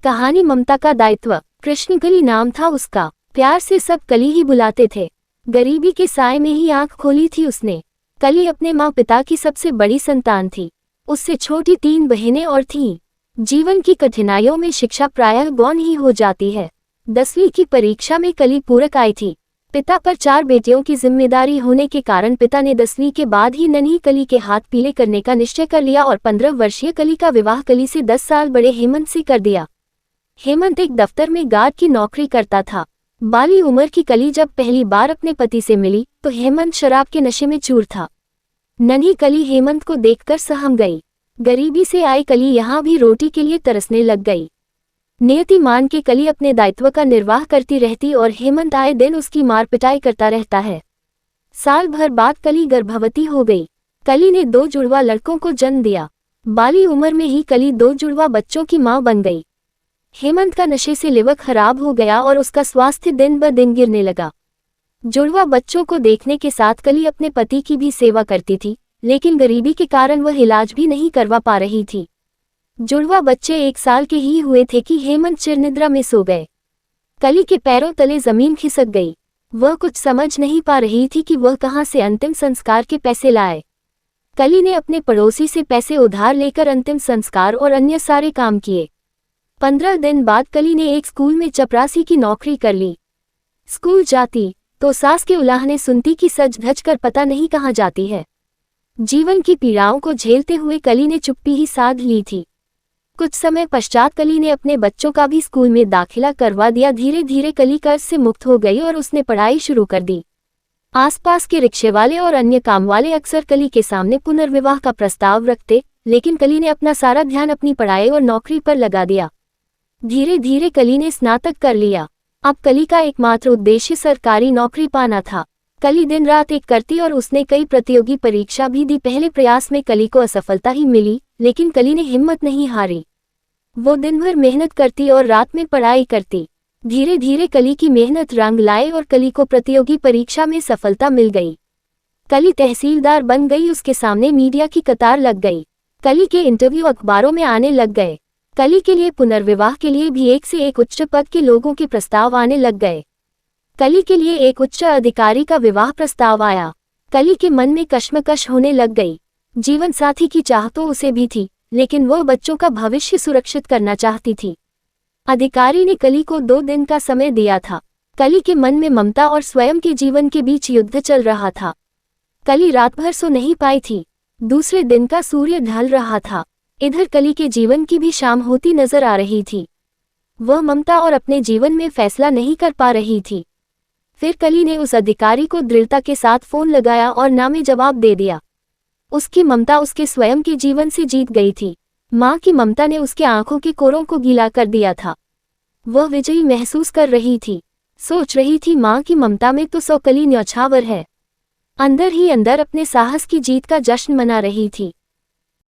कहानी ममता का दायित्व। कृष्ण कली नाम था उसका। प्यार से सब कली ही बुलाते थे। गरीबी के साए में ही आंख खोली थी उसने। कली अपने माँ पिता की सबसे बड़ी संतान थी। उससे छोटी 3 बहनें और थीं। जीवन की कठिनाइयों में शिक्षा प्रायः गौण ही हो जाती है। 10वीं की परीक्षा में कली पूरक आई थी। पिता पर 4 बेटियों की जिम्मेदारी होने के कारण पिता ने 10वीं के बाद ही नन्ही कली के हाथ पीले करने का निश्चय कर लिया और 15 वर्षीय कली का विवाह कली से 10 साल बड़े हेमंत से कर दिया। हेमंत एक दफ्तर में गार्ड की नौकरी करता था। बाली उम्र की कली जब पहली बार अपने पति से मिली तो हेमंत शराब के नशे में चूर था। नन्ही कली हेमंत को देखकर सहम गई। गरीबी से आई कली यहाँ भी रोटी के लिए तरसने लग गई। नियति मान के कली अपने दायित्व का निर्वाह करती रहती और हेमंत आए दिन उसकी मार पिटाई करता रहता है। साल भर बाद कली गर्भवती हो गई। कली ने 2 जुड़वा लड़कों को जन्म दिया। बाली उम्र में ही कली 2 जुड़वा बच्चों की मां बन गई। हेमंत का नशे से लिवर खराब हो गया और उसका स्वास्थ्य दिन ब दिन गिरने लगा। जुड़वा बच्चों को देखने के साथ कली अपने पति की भी सेवा करती थी, लेकिन गरीबी के कारण वह इलाज भी नहीं करवा पा रही थी। जुड़वा बच्चे 1 साल के ही हुए थे कि हेमंत चिरनिद्रा में सो गए। कली के पैरों तले जमीन खिसक गई। वह कुछ समझ नहीं पा रही थी कि वह कहां से अंतिम संस्कार के पैसे लाए। कली ने अपने पड़ोसी से पैसे उधार लेकर अंतिम संस्कार और अन्य सारे काम किए। 15 दिन बाद कली ने एक स्कूल में चपरासी की नौकरी कर ली। स्कूल जाती तो सास के उलाहने सुनती कि सज धज कर पता नहीं कहाँ जाती है। जीवन की पीड़ाओं को झेलते हुए कली ने चुप्पी ही साध ली थी। कुछ समय पश्चात कली ने अपने बच्चों का भी स्कूल में दाखिला करवा दिया। धीरे धीरे कली कर्ज से मुक्त हो गई और उसने पढ़ाई शुरू कर दी। आसपास के रिक्शे वाले और अन्य काम वाले अक्सर कली के सामने पुनर्विवाह का प्रस्ताव रखते, लेकिन कली ने अपना सारा ध्यान अपनी पढ़ाई और नौकरी पर लगा दिया। धीरे धीरे कली ने स्नातक कर लिया। अब कली का एकमात्र उद्देश्य सरकारी नौकरी पाना था। कली दिन रात एक करती और उसने कई प्रतियोगी परीक्षा भी दी। पहले प्रयास में कली को असफलता ही मिली, लेकिन कली ने हिम्मत नहीं हारी। वो दिन भर मेहनत करती और रात में पढ़ाई करती। धीरे धीरे कली की मेहनत रंग लाए और कली को प्रतियोगी परीक्षा में सफलता मिल गई। कली तहसीलदार बन गई। उसके सामने मीडिया की कतार लग गई। कली के इंटरव्यू अखबारों में आने लग गए। कली के लिए पुनर्विवाह के लिए भी एक से एक उच्च पद के लोगों के प्रस्ताव आने लग गए। कली के लिए एक उच्च अधिकारी का विवाह प्रस्ताव आया। कली के मन में कश्मकश होने लग गई। जीवन साथी की चाह तो उसे भी थी, लेकिन वह बच्चों का भविष्य सुरक्षित करना चाहती थी। अधिकारी ने कली को 2 दिन का समय दिया था। कली के मन में ममता और स्वयं के जीवन के बीच युद्ध चल रहा था। कली रात भर सो नहीं पाई थी। दूसरे दिन का सूर्य ढल रहा था। इधर कली के जीवन की भी शाम होती नजर आ रही थी। वह ममता और अपने जीवन में फैसला नहीं कर पा रही थी। फिर कली ने उस अधिकारी को दृढ़ता के साथ फोन लगाया और ना में जवाब दे दिया। उसकी ममता उसके स्वयं के जीवन से जीत गई थी। माँ की ममता ने उसके आंखों के कोरों को गीला कर दिया था। वह विजयी महसूस कर रही थी। सोच रही थी माँ की ममता में तो 100 कली न्यौछावर है। अंदर ही अंदर अपने साहस की जीत का जश्न मना रही थी।